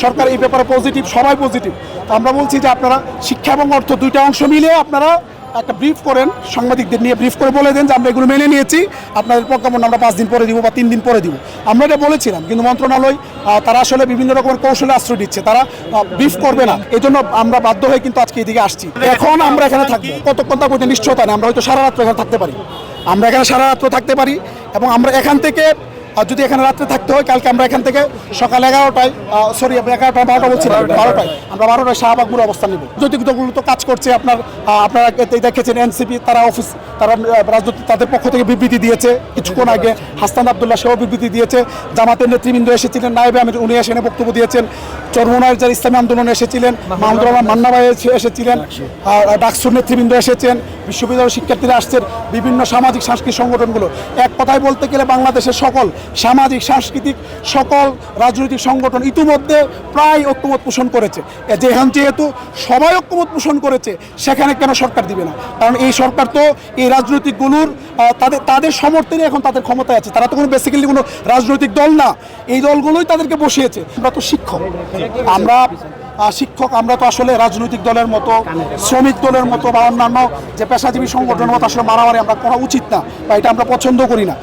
সরকার এই ব্যাপারে পজিটিভ, সবাই পজিটিভ। তো আমরা বলছি যে আপনারা শিক্ষা এবং অর্থ দুইটা অংশ মিলিয়ে আপনারা একটা ব্রিফ করেন, সাংবাদিকদের নিয়ে ব্রিফ করে বলে দেন যে আমরা এগুলো মেনে নিয়েছি, আপনাদের প্রজ্ঞাপন আমরা 5 দিন পরে দিব বা 3 দিন পরে দিব। আমরা এটা বলেছিলাম, কিন্তু মন্ত্রণালয় তারা আসলে বিভিন্ন রকমের কৌশলে আশ্রয় দিচ্ছে, তারা ব্রিফ করবে না। এই জন্য আমরা বাধ্য হয়ে কিন্তু আজকে এদিকে আসছি। এখন আমরা এখানে থাকবো, কতক্ষণ থাকবো এটা নিশ্চয়তা নেই। আমরা হয়তো সারা রাত্র এখানে থাকতে পারি, আমরা এখানে সারা রাত্র থাকতে পারি। এবং আমরা এখান থেকে যদি এখানে রাত্রে থাকতে হয়, কালকে আমরা এখান থেকে সকাল 11টায়, সরি আপনি 11টা 12টা বলছিলাম, 12টায় আমরা 12টায় শাহবাগ মোড়ে অবস্থান নেব। রাজনৈতিক দলগুলো তো কাজ করছে, আপনারা দেখেছেন এনসিপি তারা রাজনৈতিক তাদের পক্ষ থেকে বিবৃতি দিয়েছে কিছুক্ষণ আগে। হাসান আবদুল্লাহ সেও বিবৃতি দিয়েছে, জামাতের নেতৃবৃন্দ এসেছিলেন, নায়েবে আমির উনি এসে বক্তব্য দিয়েছেন, চরমোনায়ের যারা ইসলামী আন্দোলনে এসেছিলেন, মাহমুদুর রহমান মান্না ভাই এসেছিলেন, ডাকসুর নেতৃবৃন্দ এসেছেন, বিশ্ববিদ্যালয়ের শিক্ষার্থীরা আসছেন, বিভিন্ন সামাজিক সাংস্কৃতিক সংগঠনগুলো। এক কথায় বলতে গেলে বাংলাদেশের সকল সামাজিক সাংস্কৃতিক সকল রাজনৈতিক সংগঠন ইতিমধ্যে প্রায় ঐক্যমত পোষণ করেছে। যেহেতু সবাই ঐক্যমত পোষণ করেছে, সেখানে কেন সরকার দিবে না? কারণ এই সরকার তো এই রাজনৈতিকগুলোর তাদের সমর্থনে এখন তাদের ক্ষমতায় আছে। তারা তো কোনো বেসিক্যালি কোনো রাজনৈতিক দল না, এই দলগুলোই তাদেরকে বসিয়েছে। আমরা তো শিক্ষক, আমরা তো আসলে রাজনৈতিক দলের মতো, শ্রমিক দলের মতো বা অন্যান্য যে পেশাজীবী সংগঠনের মতো আসলে মারামারি আমরা করা উচিত না, বা এটা আমরা পছন্দ করি না।